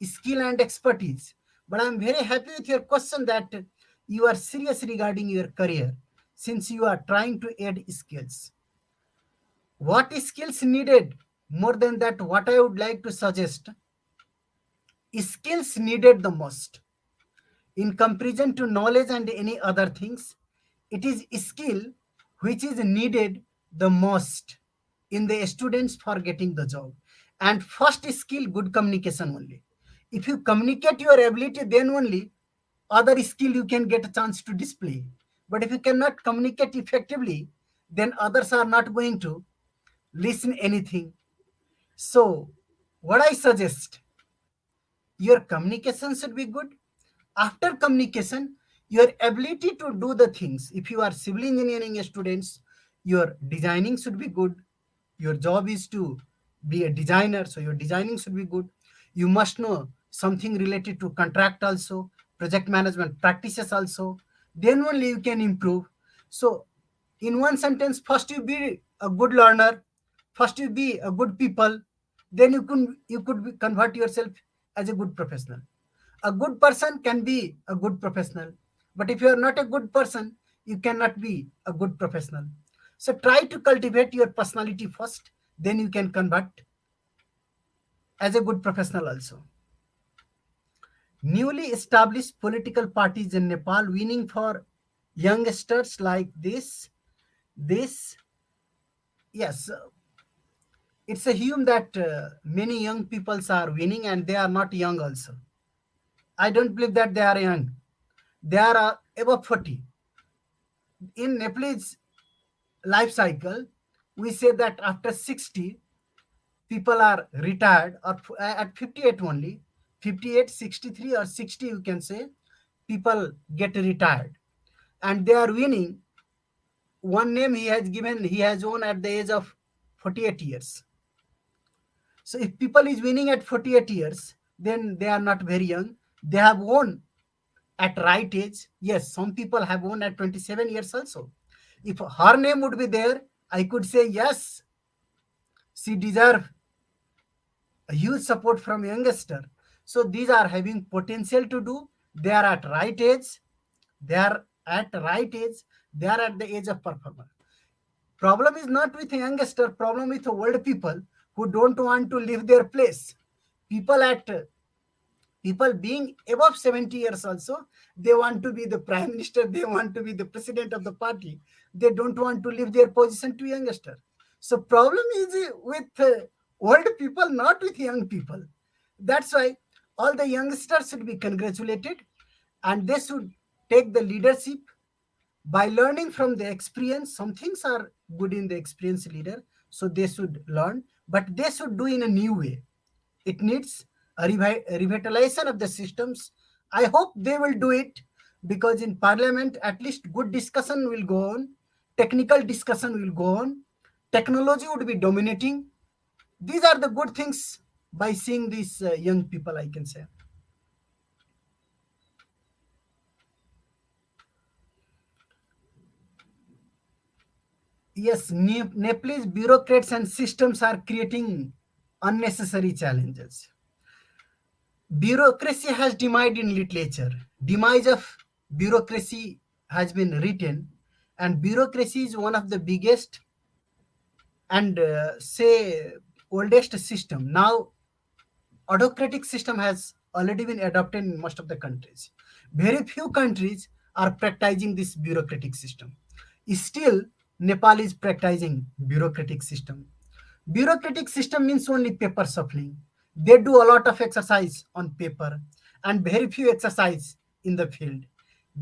skill and expertise. But I'm very happy with your question that you are serious regarding your career, since you are trying to add skills. What skills needed? More than that, what I would like to suggest, skills needed the most in comparison to knowledge and any other things, it is skill which is needed the most in the students for getting the job. And first skill, good communication only. If you communicate your ability, then only other skill you can get a chance to display. But if you cannot communicate effectively, then others are not going to listen anything. So what I suggest, your communication should be good. After communication, your ability to do the things, if you are civil engineering students, your designing should be good. Your job is to be a designer, so your designing should be good. You must know something related to contract also, project management practices also, then only you can improve. So in one sentence, first you be a good learner, first you be a good people, then convert yourself as a good professional. A good person can be a good professional, but if you are not a good person, you cannot be a good professional. So try to cultivate your personality first, then you can convert as a good professional also. Newly established political parties in Nepal winning for youngsters like this. Yes, it's a hum that many young peoples are winning, and they are not young also. I don't believe that they are young. They are above 40. In Nepalese life cycle, we say that after 60, people are retired, or at 58 only, 58, 63, or 60, you can say, people get retired. And they are winning. One name he has given, he has won at the age of 48 years. So if people is winning at 48 years, then they are not very young. They have won at right age. Yes, some people have won at 27 years also. If her name would be there, I could say yes, she deserve a huge support from youngster. So these are having potential to do. They are at right age. They are at right age. They are at the age of performer. Problem is not with youngster. Problem with old people who don't want to leave their place. People at people being above 70 years also, they want to be the prime minister, they want to be the president of the party. They don't want to leave their position to youngster. So problem is with old people, not with young people. That's why all the youngsters should be congratulated, and they should take the leadership by learning from the experience. Some things are good in the experienced leader, so they should learn, but they should do in a new way. It needs a revitalization of the systems. I hope they will do it, because in parliament at least good discussion will go on, technical discussion will go on, technology would be dominating. These are the good things by seeing these young people, I can say. Yes, Nepalese bureaucrats and systems are creating unnecessary challenges. Bureaucracy has demise in literature. Demise of bureaucracy has been written, and bureaucracy is one of the biggest and say oldest system. Now, autocratic system has already been adopted in most of the countries. Very few countries are practicing this bureaucratic system. Still, Nepal is practicing bureaucratic system. Bureaucratic system means only paper shuffling. They do a lot of exercise on paper and very few exercise in the field.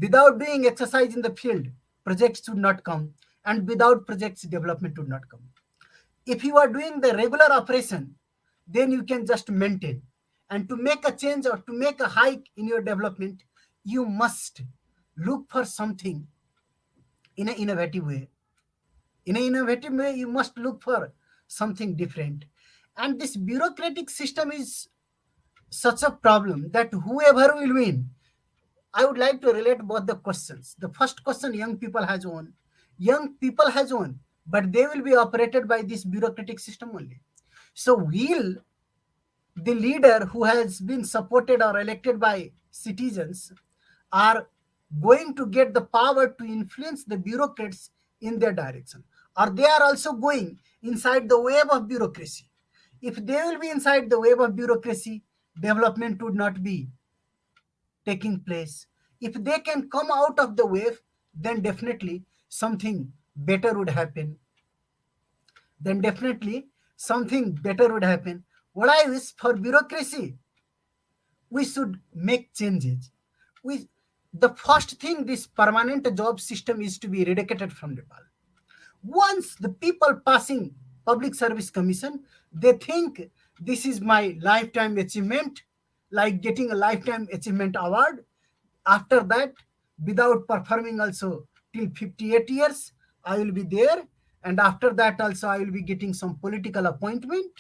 Without doing exercise in the field, projects would not come, and without projects, development would not come. If you are doing the regular operation, then you can just maintain. And to make a change or to make a hike in your development, you must look for something in an innovative way. In an innovative way, you must look for something different. And this bureaucratic system is such a problem that whoever will win, I would like to relate both the questions. The first question, young people has won. Young people has won, but they will be operated by this bureaucratic system only. So will the leader who has been supported or elected by citizens are going to get the power to influence the bureaucrats in their direction, or they are also going inside the web of bureaucracy? If they will be inside the web of bureaucracy, development would not be taking place. If they can come out of the wave, then definitely something better would happen. Then definitely something better would happen. What I wish for bureaucracy, we should make changes. We, the first thing, this permanent job system is to be eradicated from Nepal. Once the people passing public service commission, they think this is my lifetime achievement, like getting a lifetime achievement award. After that, without performing also till 58 years, I will be there, and after that also I will be getting some political appointment.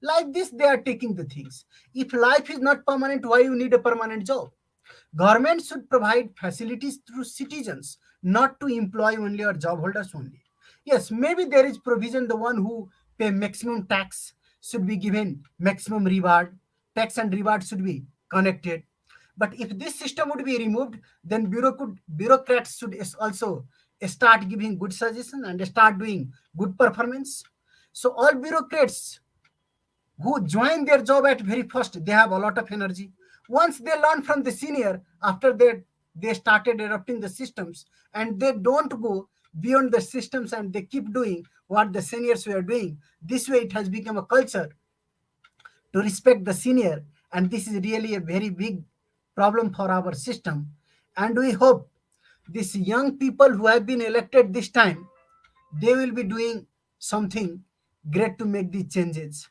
Like this they are taking the things. If life is not permanent, why you need a permanent job? Government should provide facilities through citizens, not to employ only or job holders only. Yes, maybe there is provision, the one who pay maximum tax should be given maximum reward. Tax and reward should be connected. But if this system would be removed, then bureaucrats should also start giving good suggestions and start doing good performance. So all bureaucrats who join their job at very first, they have a lot of energy. Once they learn from the senior, after that they started adopting the systems, and they don't go beyond the systems, and they keep doing what the seniors were doing. This way it has become a culture to respect the senior, and this is really a very big problem for our system. And we hope these young people who have been elected this time, they will be doing something great to make these changes.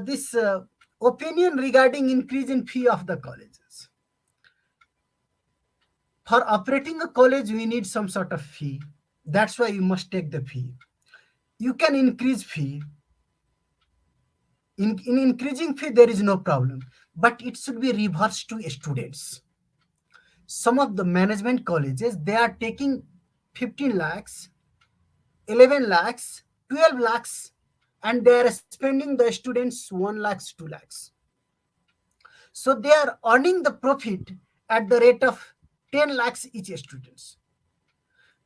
This opinion regarding increase in fee of the colleges. For operating a college, we need some sort of fee. That's why you must take the fee. You can increase fee. In increasing fee, there is no problem, but it should be reversed to students. Some of the management colleges, they are taking 15 lakhs, 11 lakhs, 12 lakhs, and they are spending the students 1 lakhs, 2 lakhs. So they are earning the profit at the rate of 10 lakhs each students.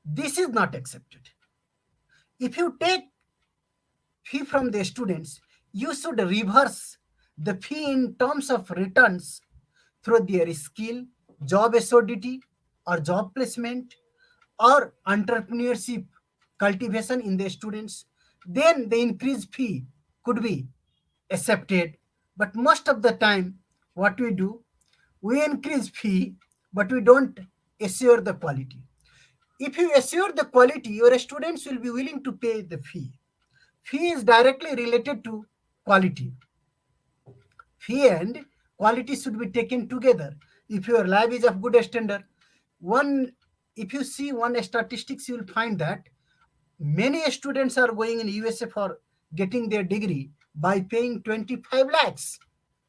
This is not accepted. If you take fee from the students, you should reverse the fee in terms of returns through their skill, job assurity, or job placement, or entrepreneurship cultivation in the students. Then the increased fee could be accepted. But most of the time, what we do, we increase fee, but we don't assure the quality. If you assure the quality, your students will be willing to pay the fee. Fee is directly related to quality. Fee and quality should be taken together. If your lab is of good standard, one if you see one statistics, you will find that many students are going in USA for getting their degree by paying 25 lakhs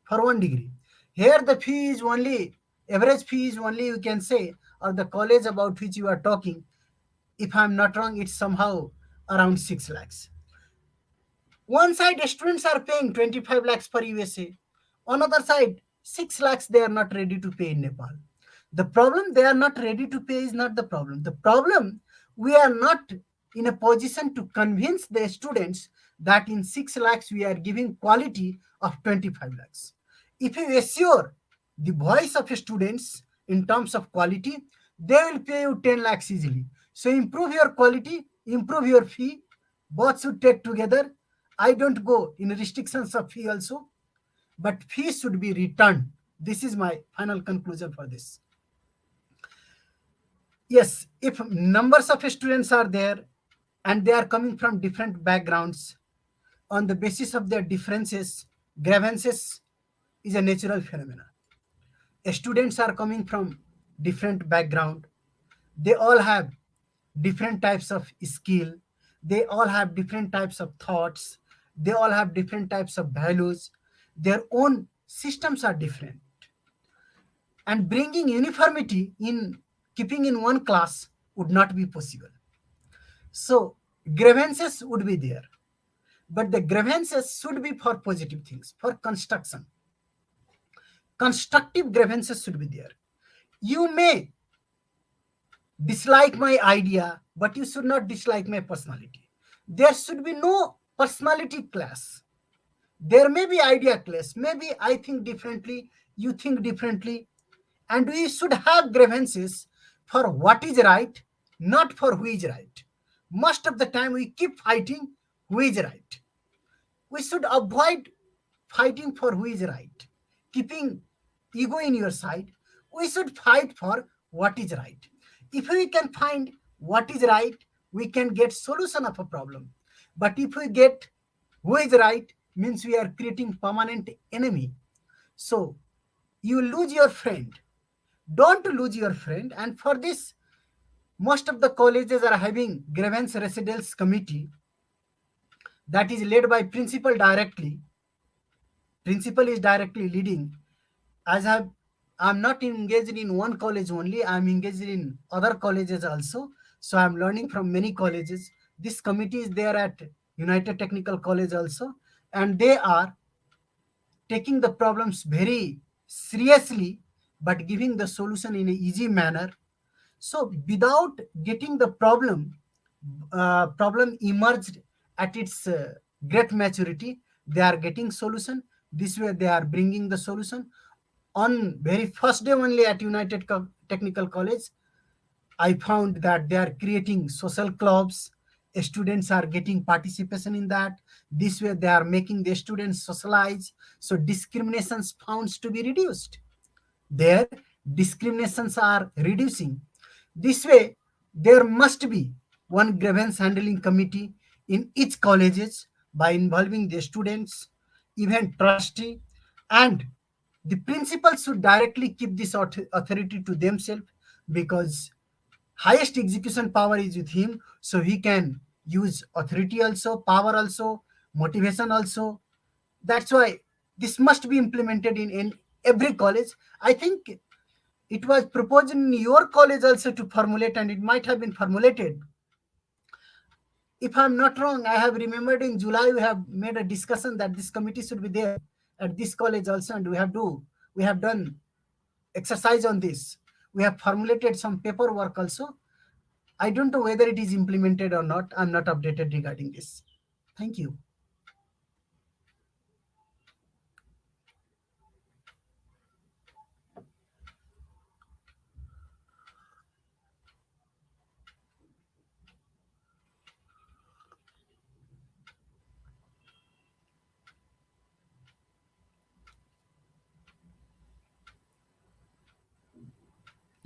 for one degree. Here the fee is only, average fee is only, you can say, or the college about which you are talking, if I'm not wrong, it's somehow around 6 lakhs. One side, students are paying 25 lakhs for USA. Another side, 6 lakhs they are not ready to pay in Nepal. The problem they are not ready to pay is not the problem. The problem, we are not in a position to convince the students that in 6 lakhs we are giving quality of 25 lakhs. If you assure the voice of students in terms of quality, they will pay you 10 lakhs easily. So improve your quality, improve your fee, both should take together. I don't go in restrictions of fee also, but fee should be returned. This is my final conclusion for this. Yes, if numbers of students are there and they are coming from different backgrounds, on the basis of their differences, grievances is a natural phenomenon. Students are coming from different background. They all have different types of skill. They all have different types of thoughts. They all have different types of values. Their own systems are different. And bringing uniformity in keeping in one class would not be possible. So grievances would be there. But the grievances should be for positive things, for construction. Constructive grievances should be there. You may dislike my idea, but you should not dislike my personality. There should be no personality clash. There may be idea clash. Maybe I think differently, you think differently, and we should have grievances for what is right, not for who is right. Most of the time, we keep fighting who is right. We should avoid fighting for who is right. Keeping ego in your side, we should fight for what is right. If we can find what is right, we can get solution of a problem. But if we get who is right, means we are creating permanent enemy. So you lose your friend. Don't lose your friend. And for this, most of the colleges are having grievance residence committee that is led by principal directly. Principal is directly leading. As I'm not engaged in one college only, I'm engaged in other colleges also. So I'm learning from many colleges. This committee is there at United Technical College also, and they are taking the problems very seriously, but giving the solution in an easy manner. So without getting the problem emerged at its great maturity, they are getting solution. This way they are bringing the solution. On very first day only at United Technical College, I found that they are creating social clubs. Students are getting participation in that. This way they are making the students socialize. So discriminations found to be reduced. Their discriminations are reducing. This way, there must be one grievance handling committee in each colleges by involving the students, even trustee, and the principal should directly keep this authority to themselves, because highest execution power is with him, so he can use authority also, power also, motivation also. That's why this must be implemented in every college. I think it was proposed in your college also to formulate, and it might have been formulated. If I'm not wrong, I have remembered in July we have made a discussion that this committee should be there at this college also, and we have done exercise on this. We have formulated some paperwork also. I don't know whether it is implemented or not. I'm not updated regarding this. Thank you.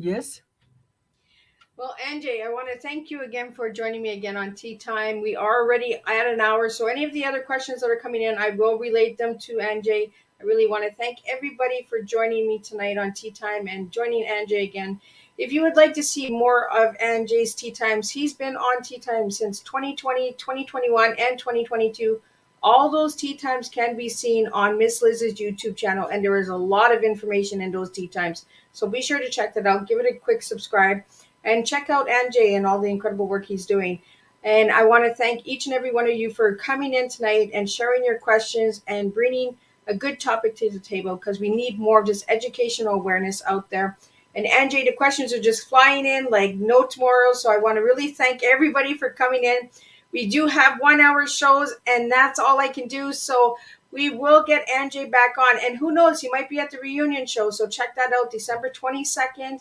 Yes. Well, Anjay, I want to thank you again for joining me again on Tea Time. We are already at an hour, so any of the other questions that are coming in, I will relate them to Anjay. I really want to thank everybody for joining me tonight on Tea Time and joining Anjay again. If you would like to see more of Anjay's Tea Times, he's been on Tea Time since 2020, 2021, and 2022. All those Tea Times can be seen on Miss Liz's YouTube channel, and there is a lot of information in those Tea Times. So be sure to check that out. Give it a quick subscribe and check out Anjay and all the incredible work he's doing. And I want to thank each and every one of you for coming in tonight and sharing your questions and bringing a good topic to the table, because we need more of this educational awareness out there. And Anjay, the questions are just flying in like no tomorrow. So I want to really thank everybody for coming in. We do have 1 hour shows, and that's all I can do. So we will get Anjay back on. And who knows, he might be at the reunion show. So check that out, December 22nd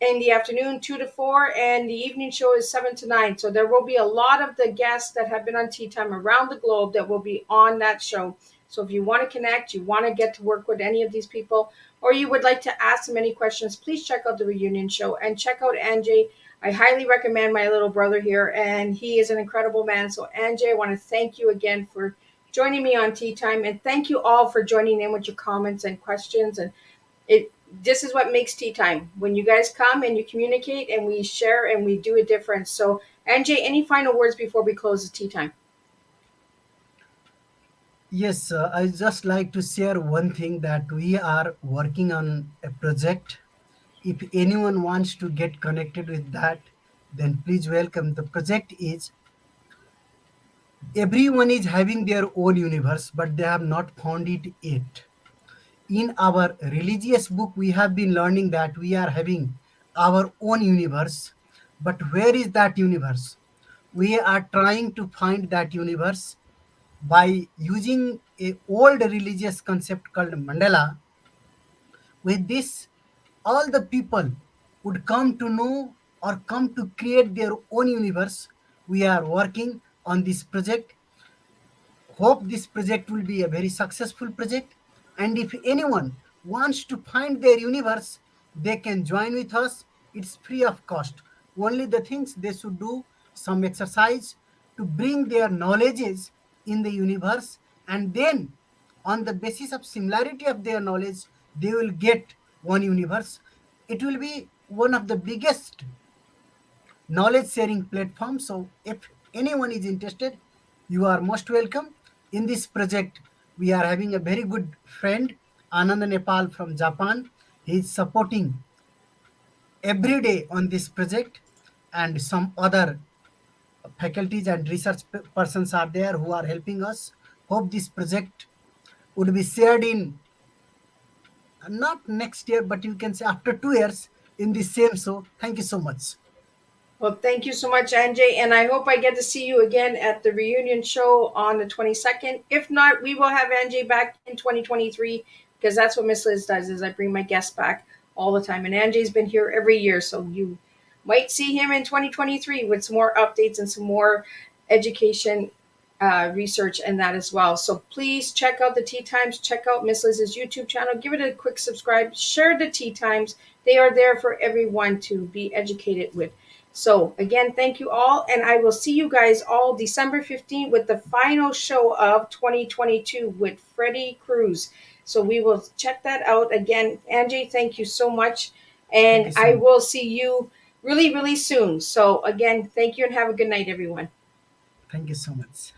in the afternoon, 2 to 4, and the evening show is 7 to 9. So there will be a lot of the guests that have been on Tea Time around the globe that will be on that show. So if you want to connect, you want to get to work with any of these people, or you would like to ask them any questions, please check out the reunion show and check out Anjay. I highly recommend my little brother here, and he is an incredible man. So Anjay, I want to thank you again for joining me on Tea Time, and thank you all for joining in with your comments and questions. And it this is what makes Tea Time, when you guys come and you communicate and we share and we do a difference. So Anjay, any final words before we close the Tea Time? Yes, I just like to share one thing, that we are working on a project. If anyone wants to get connected with that, then please welcome. The project is, everyone is having their own universe, but they have not found it yet. In our religious book, we have been learning that we are having our own universe, but where is that universe? We are trying to find that universe by using a old religious concept called mandala. With this, all the people would come to know or come to create their own universe. We are working on this project. Hope this project will be a very successful project. And if anyone wants to find their universe, they can join with us. It's free of cost. Only the things they should do some exercise to bring their knowledges in the universe, and then on the basis of similarity of their knowledge, they will get one universe. It will be one of the biggest knowledge sharing platform. So if anyone is interested, you are most welcome. In this project, we are having a very good friend, Anand Nepal from Japan. He is supporting every day on this project, and some other faculties and research persons are there who are helping us. Hope this project would be shared in, not next year, but you can say after 2 years in the same show. Thank you so much. Well, thank you so much, Anjay, and I hope I get to see you again at the reunion show on the 22nd. If not, we will have Anjay back in 2023, because that's what Miss Liz does, is I bring my guests back all the time. And Anjay's been here every year, so you might see him in 2023 with some more updates and some more education research and that as well. So please check out the Tea Times, check out Miss Liz's YouTube channel, give it a quick subscribe, share the Tea Times. They are there for everyone to be educated with. So again, thank you all, and I will see you guys all December 15th with the final show of 2022 with Freddie Cruz. So we will check that out. Again, Anjay, thank you so much, Thank and you so I much. will see you really, really soon. So again, thank you and have a good night, everyone. Thank you so much.